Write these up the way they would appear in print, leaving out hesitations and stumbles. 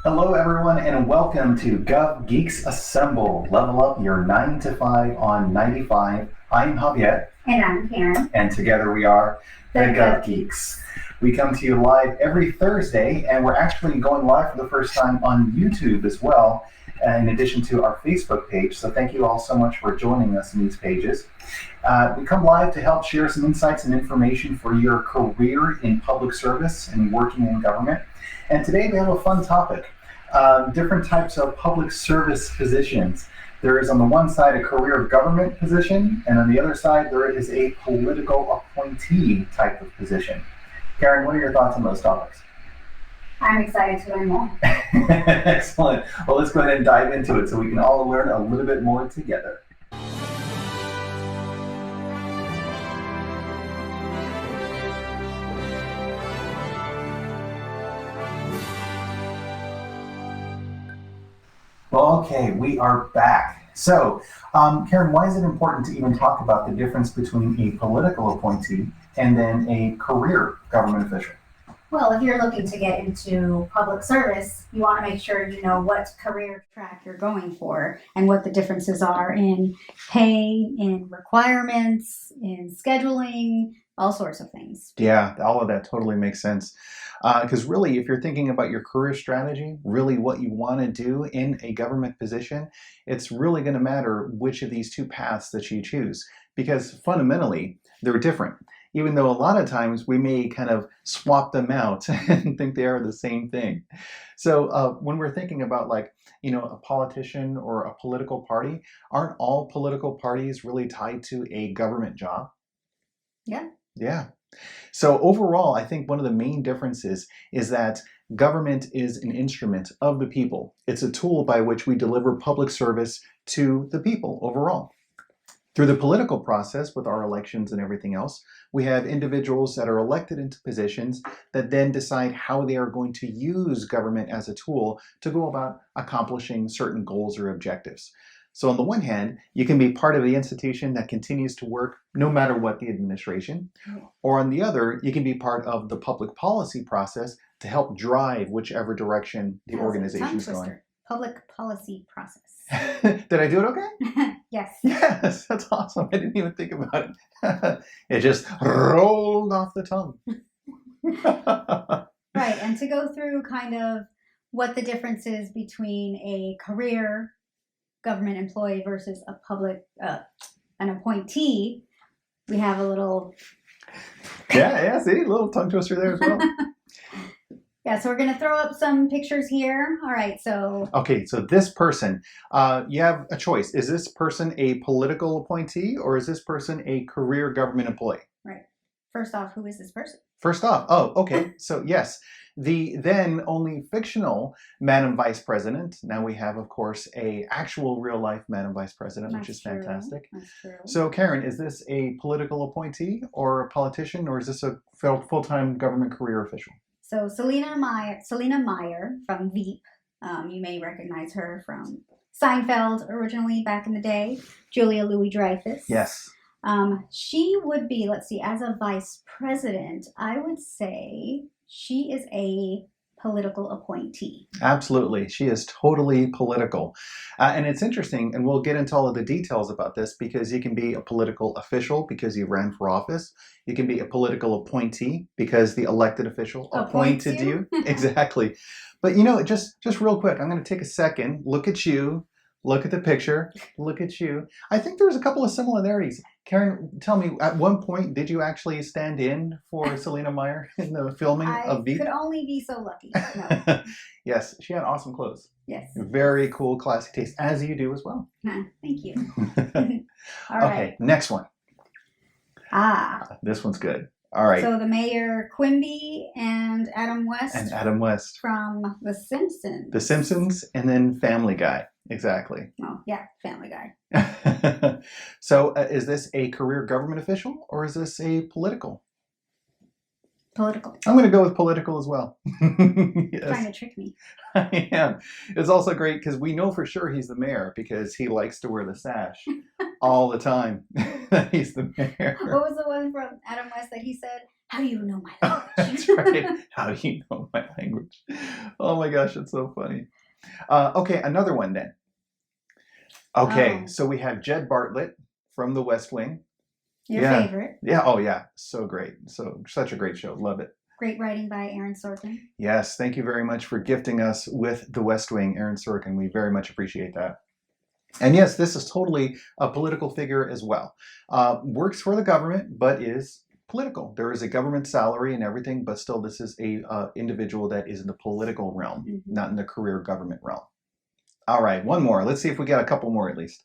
Hello, everyone, and welcome to Gov Geeks Assemble. Level up your 9 to 5 on 95. I'm Javier. And I'm Karen. And together we are the Gov Geeks. We come to you live every Thursday, and we're actually going live for the first time on YouTube as well, in addition to our Facebook page. So thank you all so much for joining us in these pages. We come live to help share some insights and information for your career in public service and working in government. And today we have a fun topic, different types of public service positions. There is on the one side a career government position, and on the other side there is a political appointee type of position. Karen, what are your thoughts on those topics? I'm excited to learn more. Excellent. Well, let's go ahead and dive into it so we can all learn a little bit more together. Okay, we are back. So, Karen, why is it important to even talk about the difference between a political appointee and then a career government official? Well, if you're looking to get into public service, you want to make sure you know what career track you're going for and what the differences are in pay, in requirements, in scheduling, all sorts of things. Yeah, all of that totally makes sense. Because really, if you're thinking about your career strategy, really what you want to do in a government position, it's really going to matter which of these two paths that you choose. Because fundamentally, they're different. Even though a lot of times we may kind of swap them out and think they are the same thing. So when we're thinking about a politician or a political party, aren't all political parties really tied to a government job? Yeah. Yeah. So overall, I think one of the main differences is that government is an instrument of the people. It's a tool by which we deliver public service to the people overall. Through the political process with our elections and everything else, we have individuals that are elected into positions that then decide how they are going to use government as a tool to go about accomplishing certain goals or objectives. So on the one hand, you can be part of the institution that continues to work no matter what the administration, or on the other, you can be part of the public policy process to help drive whichever direction the organization is going. Public policy process. Did I do it okay? Yes. Yes, that's awesome. I didn't even think about it. It just rolled off the tongue. Right, and to go through kind of what the difference is between a career government employee versus a public, an appointee, we have a little... Yeah, see, a little tongue twister there as well. Yeah, so we're going to throw up some pictures here. All right, so... Okay, so this person, you have a choice. Is this person a political appointee or is this person a career government employee? Right. First off, who is this person? First off, okay, so yes, the then only fictional Madam Vice President. Now we have, of course, a actual real-life Madam Vice President, which is fantastic. That's true. So, Karen, is this a political appointee or a politician, or is this a full-time government career official? So Selena Meyer from Veep, you may recognize her from Seinfeld originally back in the day, Julia Louis-Dreyfus. Yes. She would be, let's see, as a vice president, I would say she is a political appointee. Absolutely. She is totally political. And it's interesting, and we'll get into all of the details about this, because you can be a political official because you ran for office. You can be a political appointee because the elected official appointed you. Exactly. But just real quick, I'm going to take a second, look at you, look at the picture, look at you. I think there's a couple of similarities. Karen, tell me, at one point, did you actually stand in for Selena Meyer in the filming of Veep? I could only be so lucky. No. Yes, she had awesome clothes. Yes. Very cool, classy taste, as you do as well. Thank you. All right. Okay, next one. This one's good. All right. So the mayor, Quimby, and Adam West. From The Simpsons. The Simpsons, and then Family Guy. Exactly. Oh, yeah, Family Guy. So is this a career government official or is this a political? Political. I'm going to go with political as well. Yes. Trying to trick me. I am. It's also great because we know for sure he's the mayor because he likes to wear the sash all the time. He's the mayor. What was the one from Adam West that he said, "How do you know my language?" That's right. How do you know my language? Oh my gosh, it's so funny. Okay, another one then. Okay, Oh, so we have Jed Bartlett from The West Wing. your Yeah. favorite. Yeah. Oh, yeah. So great. So such a great show. Love it. Great writing by Aaron Sorkin. Yes. Thank you very much for gifting us with The West Wing, Aaron Sorkin. We very much appreciate that. And yes, this is totally a political figure as well. Works for the government, but is political. There is a government salary and everything, but still, this is a individual that is in the political realm, Mm-hmm. not in the career government realm. All right, one more. Let's see if we get a couple more at least.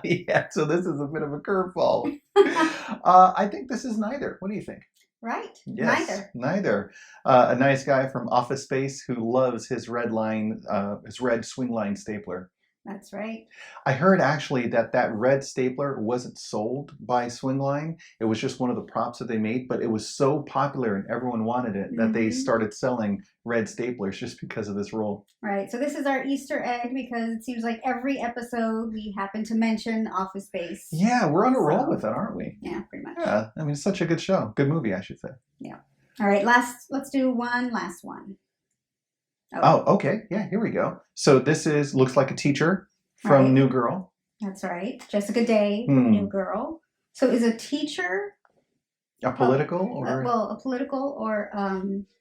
Yeah, so this is a bit of a curveball. I think this is neither. What do you think? Right. Yes, neither. A nice guy from Office Space who loves his red swing line stapler. That's right. I heard actually that red stapler wasn't sold by Swingline. It was just one of the props that they made, but it was so popular and everyone wanted it that they started selling red staplers just because of this role. Right. So this is our Easter egg because it seems like every episode we happen to mention Office Space. Yeah, we're on a roll with it, aren't we? Yeah, pretty much. Yeah, I mean, it's such a good show. Good movie, I should say. Yeah. All right, let's do one last one. Oh, okay. Yeah, here we go. So this looks like a teacher from Right. New Girl. That's right. Jessica Day from New Girl. So is a teacher a political or a political or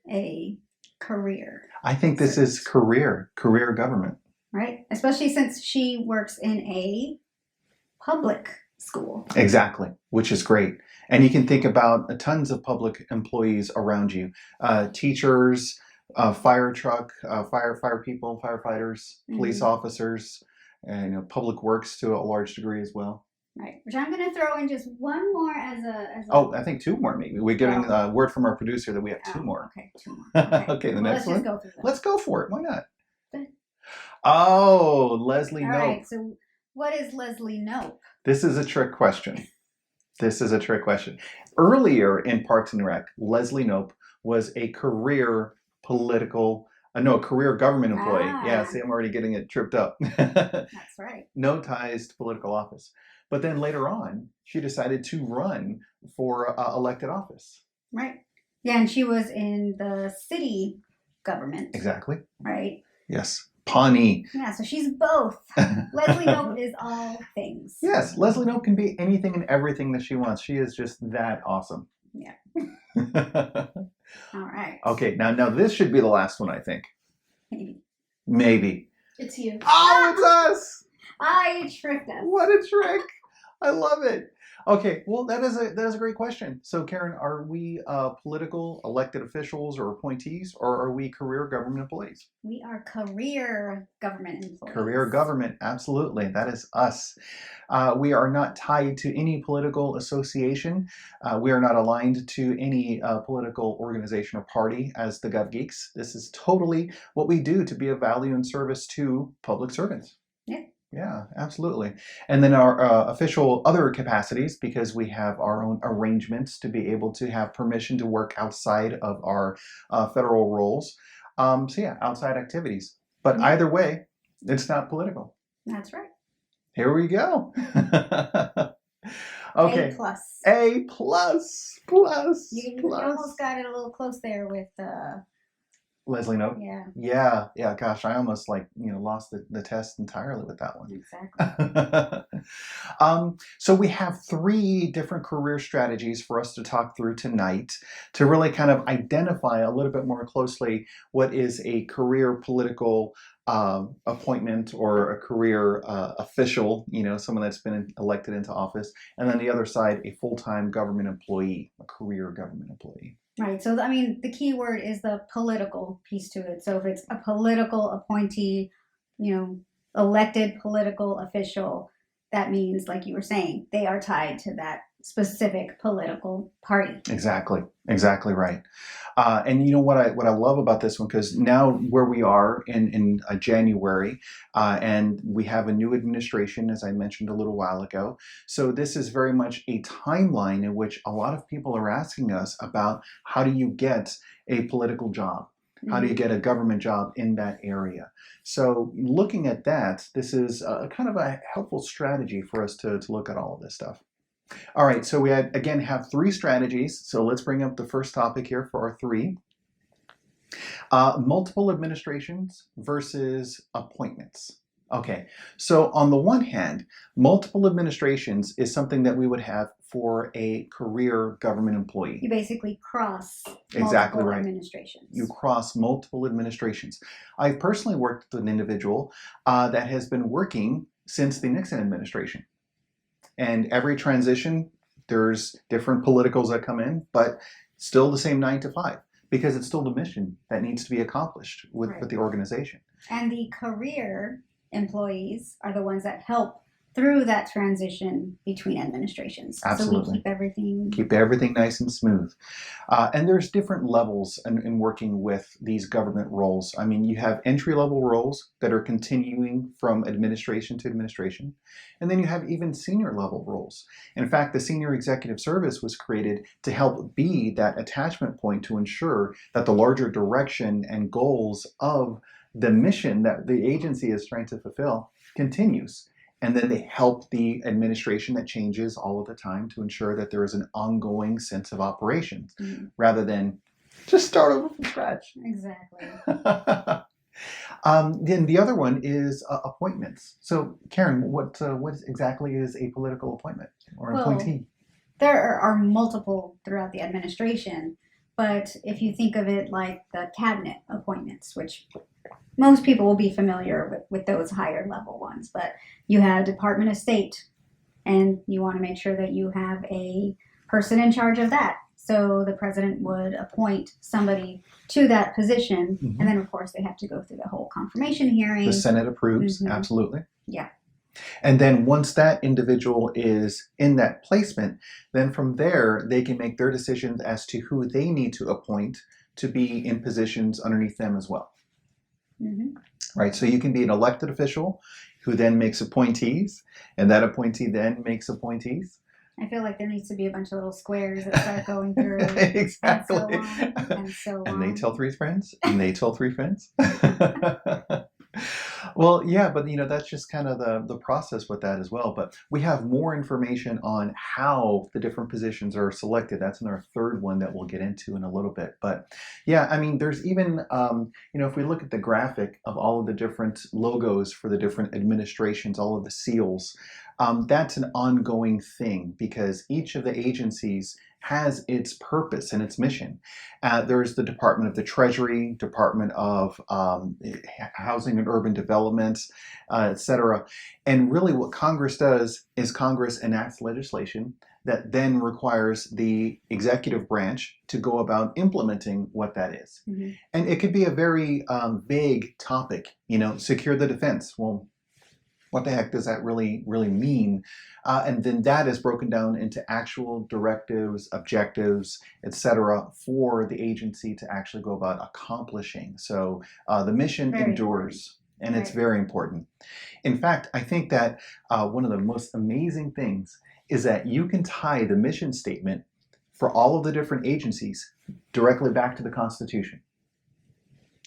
a career? I think this is career government. Right? Especially since she works in a public school. Exactly, which is great. And you can think about tons of public employees around you. Teachers, fire truck, fire people, firefighters, police officers, and public works to a large degree as well. Right, which I'm going to throw in just one more as a Oh, I think two more maybe. We're getting a word from our producer that we have two more. Okay, two more. Okay, Okay, the next let's one. Just go through that. Let's go for it. Why not? Good. Oh, Leslie Knope. All right, so what is Leslie Knope? This is a trick question. This is a trick question. Earlier in Parks and Rec, Leslie Knope was a career government employee. Yeah, see, I'm already getting it tripped up. That's right. No ties to political office. But then later on, she decided to run for elected office. Right. Yeah, and she was in the city government. Exactly. Right. Yes. Pawnee. Yeah, so she's both. Leslie Knope is all things. Yes, Leslie Knope can be anything and everything that she wants. She is just that awesome. Yeah. All right. Okay, now this should be the last one, I think. Maybe. It's you. Oh, it's us! I tricked us. What a trick! I love it. Okay, well, that is a great question. So, Karen, are we political elected officials or appointees, or are we career government employees? We are career government employees. Career government, absolutely. That is us. We are not tied to any political association. We are not aligned to any political organization or party as the Gov Geeks. This is totally what we do to be of value and service to public servants. Yeah. Yeah, absolutely. And then our official other capacities, because we have our own arrangements to be able to have permission to work outside of our federal roles. So yeah, outside activities. But either way, it's not political. That's right. Here we go. Okay. A plus. A plus. Plus. You almost got it a little close there with Leslie Knope. Yeah. Yeah. Gosh, I almost lost the test entirely with that one. Exactly. So we have 3 different career strategies for us to talk through tonight to really kind of identify a little bit more closely what is a career political appointment or a career official, someone that's been elected into office, and then the other side, a full-time government employee, a career government employee. Right. So, I mean, the key word is the political piece to it. So if it's a political appointee, elected political official, that means, like you were saying, they are tied to that specific political party. Exactly right. And you know what I love about this one, because now where we are in January, and we have a new administration, as I mentioned a little while ago. So this is very much a timeline in which a lot of people are asking us about how do you get a political job? How do you get a government job in that area? So looking at that, this is kind of a helpful strategy for us to look at all of this stuff. All right, so we again have 3 strategies. So let's bring up the first topic here for our 3. Multiple administrations versus appointments. Okay, so on the one hand, multiple administrations is something that we would have for a career government employee. You basically cross Exactly multiple right. administrations. You cross multiple administrations. I've personally worked with an individual that has been working since the Nixon administration. And every transition, there's different politicals that come in, but still the same 9 to 5, because it's still the mission that needs to be accomplished with the organization. And the career employees are the ones that help through that transition between administrations. Absolutely. So we keep everything nice and smooth. And there's different levels in working with these government roles. I mean, you have entry-level roles that are continuing from administration to administration, and then you have even senior-level roles. In fact, the Senior Executive Service was created to help be that attachment point to ensure that the larger direction and goals of the mission that the agency is trying to fulfill continues. And then they help the administration that changes all of the time to ensure that there is an ongoing sense of operations rather than just start over from scratch. Exactly. Then the other one is appointments. So Karen, what exactly is a political appointment or appointee? There are multiple throughout the administration, but if you think of it like the cabinet appointments, which most people will be familiar with those higher level ones, but you have Department of State, and you want to make sure that you have a person in charge of that. So the president would appoint somebody to that position, and then of course they have to go through the whole confirmation hearing. The Senate approves, absolutely. Yeah. And then once that individual is in that placement, then from there they can make their decisions as to who they need to appoint to be in positions underneath them as well. Right, so you can be an elected official who then makes appointees, and that appointee then makes appointees. I feel like there needs to be a bunch of little squares that start going through. Exactly. And so on. And they tell 3 friends, and they tell 3 friends. Well, yeah, but that's just kind of the process with that as well. But we have more information on how the different positions are selected. That's in our third one that we'll get into in a little bit. But yeah, I mean, there's even, if we look at the graphic of all of the different logos for the different administrations, all of the seals, that's an ongoing thing because each of the agencies has its purpose and its mission. There's the Department of the Treasury, Department of Housing and Urban Development, etc. And really what Congress does is Congress enacts legislation that then requires the executive branch to go about implementing what that is. And it could be a very vague topic, secure the defense. Well, what the heck does that really mean? And then that is broken down into actual directives, objectives, etc., for the agency to actually go about accomplishing. So the mission endures, and it's very important. In fact, I think that one of the most amazing things is that you can tie the mission statement for all of the different agencies directly back to the Constitution.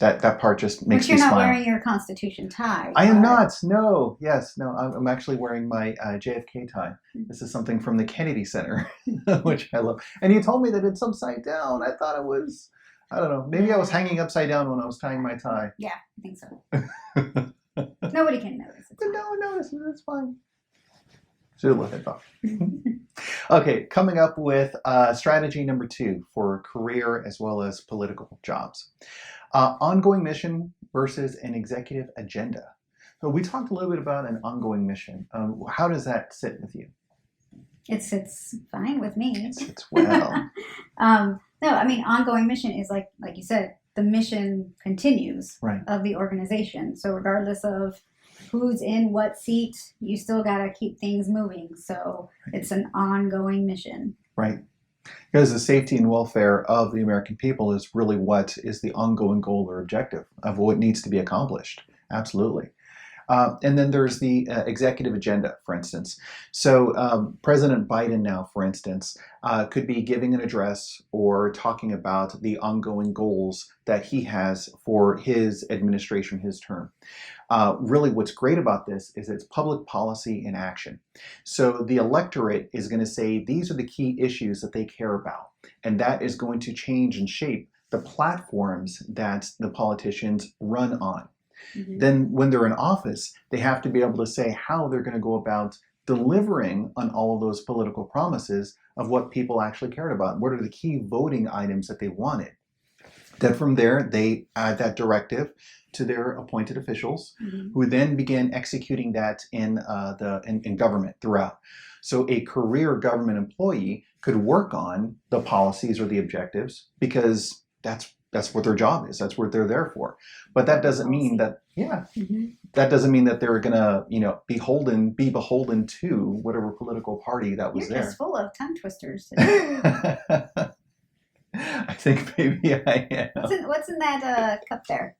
That part just makes me smile. But you're not wearing your Constitution tie. I am not. No. Yes. No. I'm actually wearing my JFK tie. This is something from the Kennedy Center, which I love. And you told me that it's upside down. I thought it was, I don't know. Maybe I was hanging upside down when I was tying my tie. Yeah, I think so. Nobody can notice. No one notices. It's fine. Should have let it off. Okay, coming up with strategy number 2 for career as well as political jobs. Ongoing mission versus an executive agenda. So we talked a little bit about an ongoing mission. How does that sit with you? It sits fine with me. It sits well. No, I mean, ongoing mission is like you said, the mission continues of the organization. So regardless of who's in what seat, you still got to keep things moving. So it's an ongoing mission. Right. Because the safety and welfare of the American people is really what is the ongoing goal or objective of what needs to be accomplished. Absolutely. And then there's the executive agenda, for instance. So President Biden now, for instance, could be giving an address or talking about the ongoing goals that he has for his administration, his term. Really what's great about this is it's public policy in action. So the electorate is going to say these are the key issues that they care about, and that is going to change and shape the platforms that the politicians run on. Mhm. Then when they're in office, they have to be able to say how they're going to go about delivering on all of those political promises of what people actually cared about. What are the key voting items that they wanted? Then from there, they add that directive to their appointed officials, Mhm. who then begin executing that in government throughout. So a career government employee could work on the policies or the objectives because that's what their job is. That's what they're there for. But that doesn't mean that Mhm. that doesn't mean that they're gonna be beholden to whatever political party that was You're there. just full of tongue twisters today. I think maybe I am. What's in that cup there?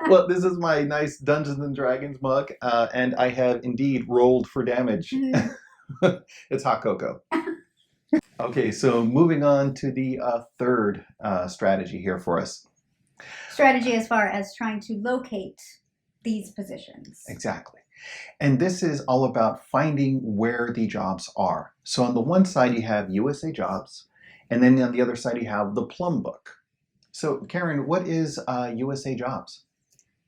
Well, this is my nice Dungeons and Dragons mug, and I have indeed rolled for damage. It's hot cocoa. Okay, so moving on to the third strategy here for us. Strategy as far as trying to locate these positions. Exactly. And this is all about finding where the jobs are. So on the one side, you have USA Jobs, and then on the other side, you have the Plum Book. So, Karen, what is USA Jobs?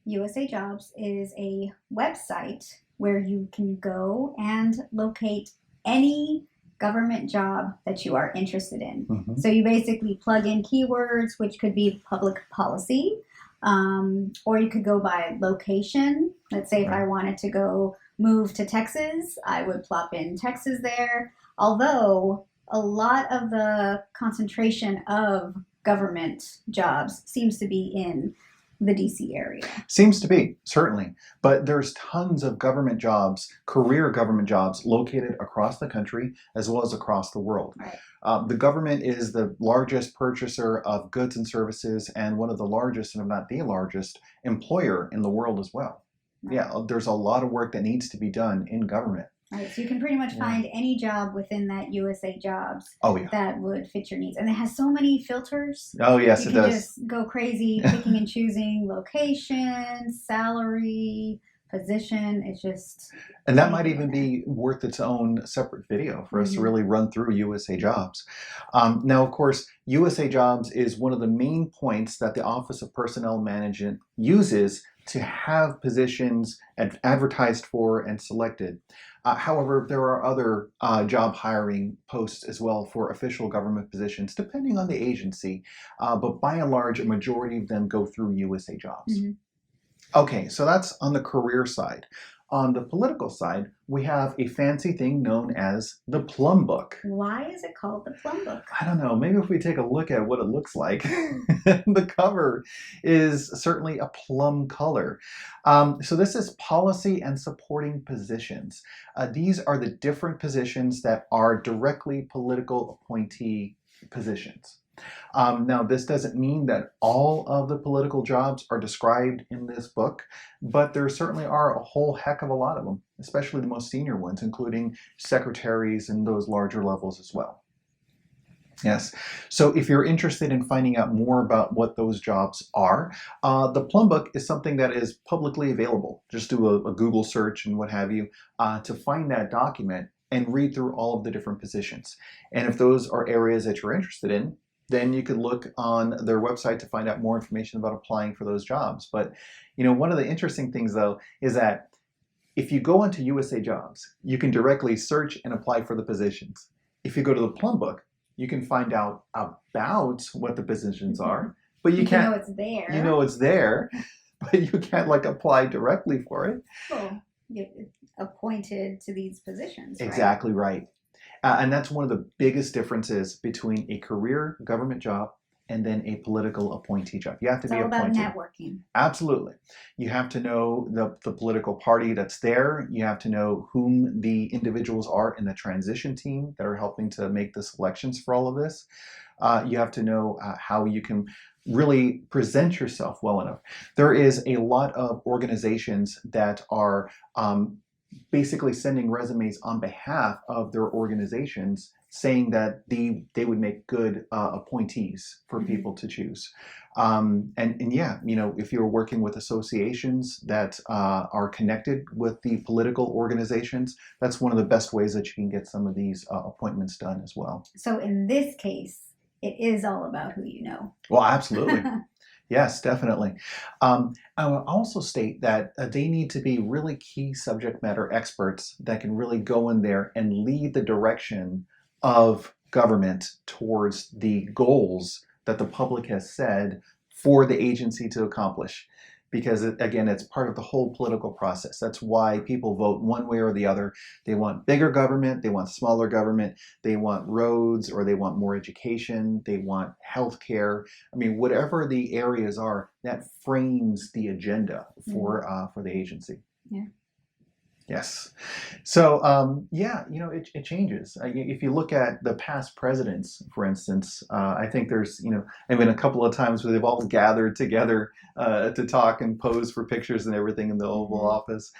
USA Jobs is a website where you can go and locate any government job that you are interested in. Mhm. So you basically plug in keywords, which could be public policy, or you could go by location. Let's say if I wanted to go move to Texas, I would plop in Texas there. Although a lot of the concentration of government jobs seems to be in the DC area. Seems to be, certainly. But there's tons of government jobs, career government jobs, located across the country as well as across the world. Right. The government is the largest purchaser of goods and services and one of the largest, and if not the largest, employer in the world as well. Right. Yeah, there's a lot of work that needs to be done in government. Right, so you can pretty much find any job within that USA Jobs that would fit your needs. And it has so many filters. Oh, yes, it does. You can just go crazy picking and choosing location, salary, position. It's just... And that might even be worth its own separate video for us to really run through USA Jobs. Now, of course, USA Jobs is one of the main points that the Office of Personnel Management uses to have positions advertised for and selected. However, there are other job hiring posts as well for official government positions, depending on the agency. But by and large, a majority of them go through USA Jobs. Mm-hmm. Okay, so that's on the career side. On the political side, we have a fancy thing known as the Plum Book. Why is it called the Plum Book? I don't know. Maybe if we take a look at what it looks like. The cover is certainly a plum color. So this is policy and supporting positions. These are the different positions that are directly political appointee positions. Now, this doesn't mean that all of the political jobs are described in this book, but there certainly are a whole heck of a lot of them, especially the most senior ones, including secretaries and those larger levels as well. Yes. So if you're interested in finding out more about what those jobs are, the Plum Book is something that is publicly available. Just do a Google search and what have you to find that document and read through all of the different positions. And if those are areas that you're interested in, then you could look on their website to find out more information about applying for those jobs. But, one of the interesting things, though, is that if you go onto USA Jobs, you can directly search and apply for the positions. If you go to the Plum Book, you can find out about what the positions are, but you can't. You know it's there. You know it's there, but you can't apply directly for it. Well, get appointed to these positions. Exactly right. And that's one of the biggest differences between a career government job and then a political appointee job. You have to be appointed. It's all about networking. Absolutely. You have to know the political party that's there. You have to know whom the individuals are in the transition team that are helping to make the selections for all of this. You have to know how you can really present yourself well enough. There is a lot of organizations that are basically sending resumes on behalf of their organizations saying that they would make good appointees for people to choose. And yeah, if you're working with associations that are connected with the political organizations, that's one of the best ways that you can get some of these appointments done as well. So in this case, it is all about who you know. Well, absolutely. Yes, definitely. I would also state that they need to be really key subject matter experts that can really go in there and lead the direction of government towards the goals that the public has said for the agency to accomplish. Because again, it's part of the whole political process. That's why people vote one way or the other. They want bigger government, they want smaller government, they want roads, or they want more education, they want health care. I mean, whatever the areas are, that frames the agenda for the agency. Yeah. Yes. So, yeah, it changes. If you look at the past presidents, for instance, I think there's, I've been a couple of times where they've all gathered together to talk and pose for pictures and everything in the Oval Office.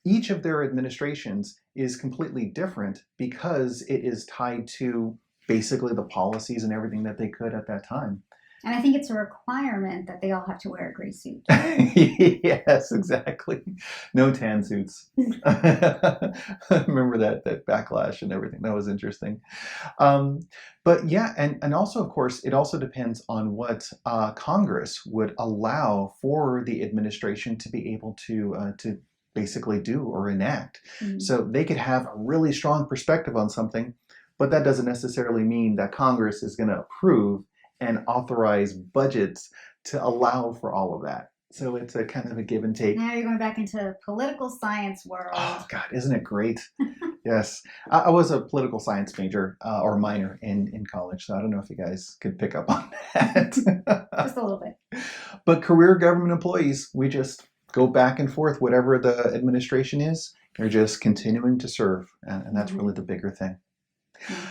Each of their administrations is completely different because it is tied to basically the policies and everything that they could at that time. And I think it's a requirement that they all have to wear a gray suit. Yes, exactly. No tan suits. Remember that backlash and everything. That was interesting. But yeah, and also, of course, it also depends on what Congress would allow for the administration to be able to basically do or enact. Mm-hmm. So they could have a really strong perspective on something, but that doesn't necessarily mean that Congress is going to approve and authorize budgets to allow for all of that. So it's a kind of a give and take. Now you're going back into political science world. Oh, God, isn't it great? Yes. I was a political science major or minor in college, so I don't know if you guys could pick up on that. Just a little bit. But career government employees, we just go back and forth. Whatever the administration is, you're just continuing to serve. And that's really the bigger thing. Mm-hmm.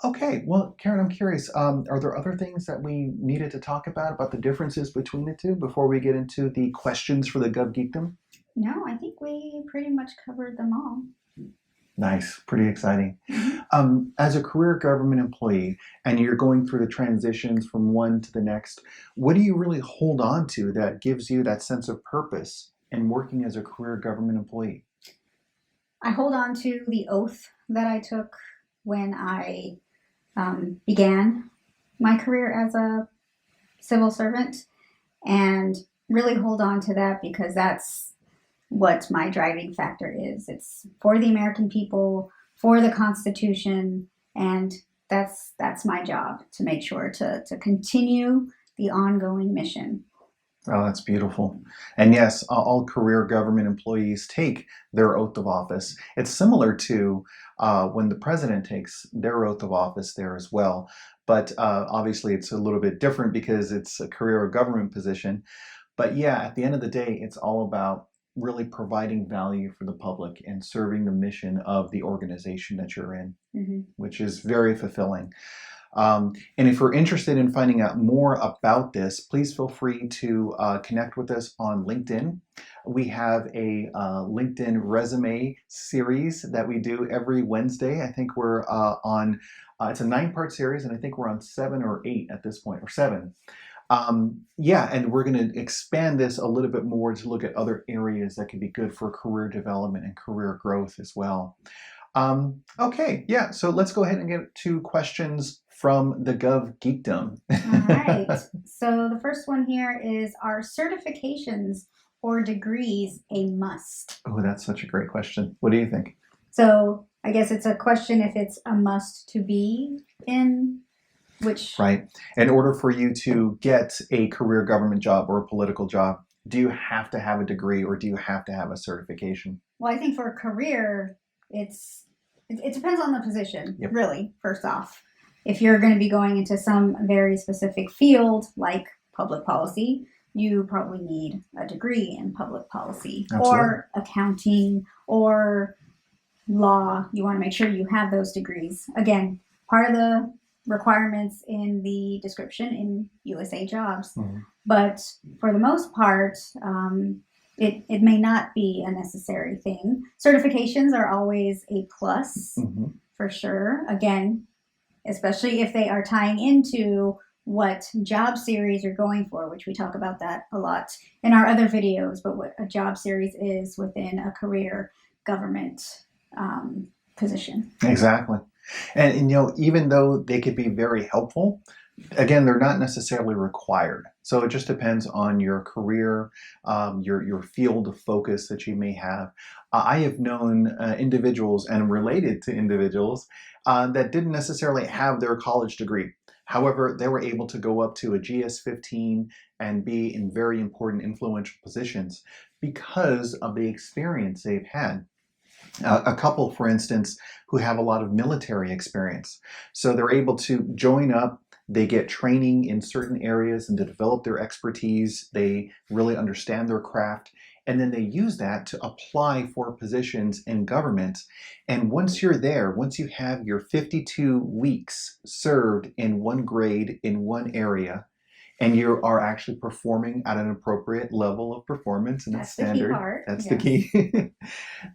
Okay, well, Karen, I'm curious. Are there other things that we needed to talk about the differences between the two before we get into the questions for the Gov Geekdom? No, I think we pretty much covered them all. Nice, pretty exciting. As a career government employee, and you're going through the transitions from one to the next, what do you really hold on to that gives you that sense of purpose in working as a career government employee? I hold on to the oath that I took when I began my career as a civil servant, and really hold on to that because that's what my driving factor is. It's for the American people, for the Constitution, and that's my job, to make sure to continue the ongoing mission. Oh, that's beautiful. And yes, all career government employees take their oath of office. It's similar to when the president takes their oath of office there as well. But obviously it's a little bit different because it's a career or government position. But yeah, at the end of the day, it's all about really providing value for the public and serving the mission of the organization that you're in, which is very fulfilling. And if you're interested in finding out more about this, please feel free to connect with us on LinkedIn. We have a LinkedIn resume series that we do every Wednesday. I think we're on, it's a 9-part series, and I think we're on 7 or 8 at this point, or 7. Yeah, and we're going to expand this a little bit more to look at other areas that can be good for career development and career growth as well. Okay, yeah, so let's go ahead and get to questions from the Gov Geekdom. All right, so the first one here is, are certifications or degrees a must? Oh, that's such a great question. What do you think? So I guess it's a question if it's a must to be in which... Right. In order for you to get a career government job or a political job, do you have to have a degree or do you have to have a certification? Well, I think for a career, it depends on the position, really, first off. If you're going to be going into some very specific field like public policy, you probably need a degree in public policy. Absolutely. Or accounting or law. You want to make sure you have those degrees. Again, part of the requirements in the description in USA Jobs. But for the most part, it may not be a necessary thing. Certifications are always a plus, for sure. Again, especially if they are tying into what job series you're going for, which we talk about that a lot in our other videos, but what a job series is within a career government position. Exactly. And even though they could be very helpful, again, they're not necessarily required. So it just depends on your career, your field of focus that you may have. I have known individuals and related to individuals that didn't necessarily have their college degree. However, they were able to go up to a GS-15 and be in very important influential positions because of the experience they've had. A couple, for instance, who have a lot of military experience. So they're able to join up, they get training in certain areas and to develop their expertise. They really understand their craft. And then they use that to apply for positions in government. And once you're there, once you have your 52 weeks served in one grade in one area, and you are actually performing at an appropriate level of performance and it's standard. The key part. That's yes. the key.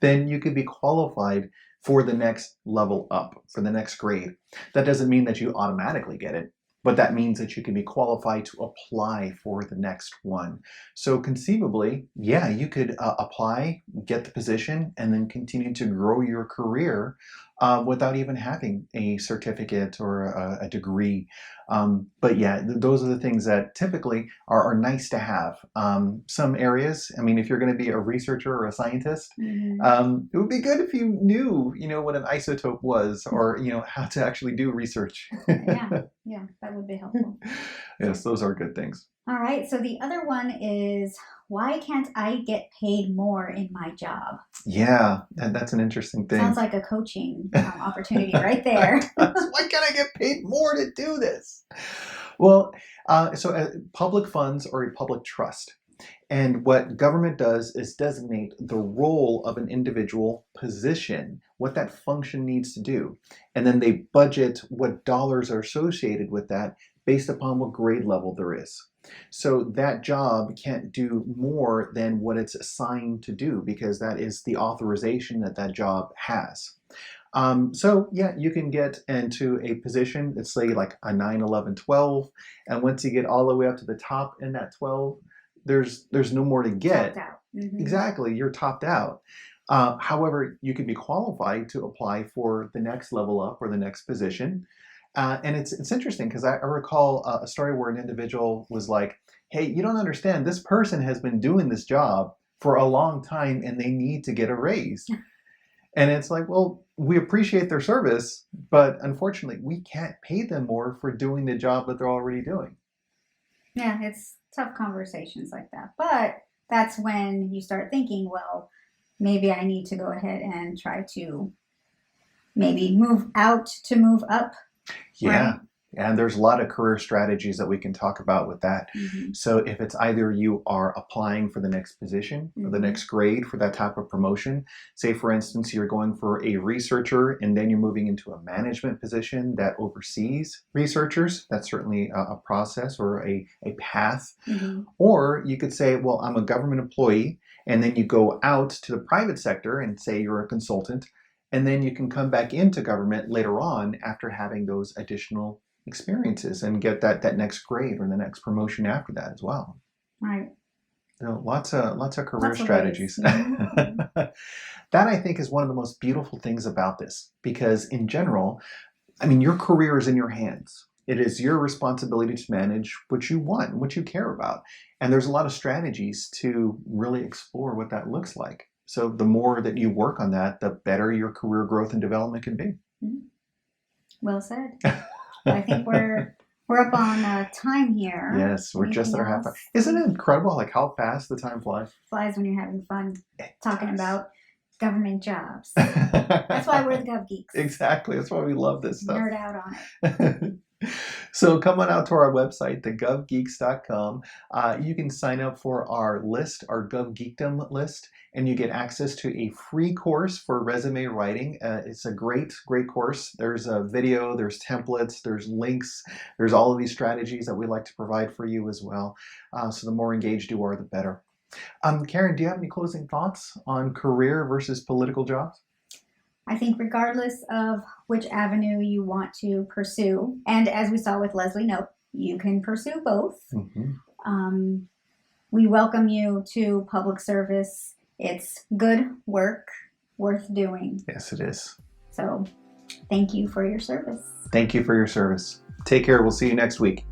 Then you could be qualified for the next level up, for the next grade. That doesn't mean that you automatically get it, but that means that you can be qualified to apply for the next one. So conceivably, yeah, you could apply, get the position, and then continue to grow your career without even having a certificate or a degree. But yeah, those are the things that typically are nice to have. Some areas, I mean, if you're going to be a researcher or a scientist, it would be good if you knew, what an isotope was, or how to actually do research. Yeah, that would be helpful. Yes, those are good things. All right, so the other one is, why can't I get paid more in my job? Yeah, that's an interesting thing. Sounds like a coaching opportunity right there. Why can't I get paid more to do this? Well, so public funds are a public trust. And what government does is designate the role of an individual position, what that function needs to do. And then they budget what dollars are associated with that based upon what grade level there is. So that job can't do more than what it's assigned to do because that is the authorization that job has. So yeah, you can get into a position, let's say like a 9, 11, 12, and once you get all the way up to the top in that 12, there's no more to get. Topped out. Mm-hmm. Exactly, you're topped out. However, you can be qualified to apply for the next level up or the next position. And it's interesting because I recall a story where an individual was like, hey, you don't understand, this person has been doing this job for a long time and they need to get a raise. And it's like, well, we appreciate their service, but unfortunately, we can't pay them more for doing the job that they're already doing. Yeah, it's tough conversations like that. But that's when you start thinking, well, maybe I need to go ahead and try to maybe move out to move up. Yeah. Right? And there's a lot of career strategies that we can talk about with that. Mm-hmm. So if it's either you are applying for the next position or the next grade for that type of promotion, say for instance, you're going for a researcher and then you're moving into a management position that oversees researchers, that's certainly a process or a path. Mm-hmm. Or you could say, well, I'm a government employee, and then you go out to the private sector and say you're a consultant, and then you can come back into government later on after having those additional experiences and get that next grade or the next promotion after that as well. Right. So lots of career strategies. Mm-hmm. That I think is one of the most beautiful things about this, because in general, I mean, your career is in your hands. It is your responsibility to manage what you want, what you care about. And there's a lot of strategies to really explore what that looks like. So the more that you work on that, the better your career growth and development can be. Mm-hmm. Well said. I think we're up on time here. Yes, we're just at our half hour. Isn't it incredible like how fast the time flies? Flies when you're having fun talking about government jobs. That's why we're the Gov Geeks. Exactly. That's why we love this stuff. Nerd out on it. So come on out to our website, thegovgeeks.com. You can sign up for our list, our Gov Geekdom list, and you get access to a free course for resume writing. It's a great course. There's a video, there's templates, there's links, there's all of these strategies that we like to provide for you as well. So the more engaged you are, the better. Karen, do you have any closing thoughts on career versus political jobs? I think regardless of which avenue you want to pursue, and as we saw with Leslie Knope, you can pursue both. Mm-hmm. We welcome you to public service. It's good work, worth doing. Yes, it is. So thank you for your service. Thank you for your service. Take care. We'll see you next week.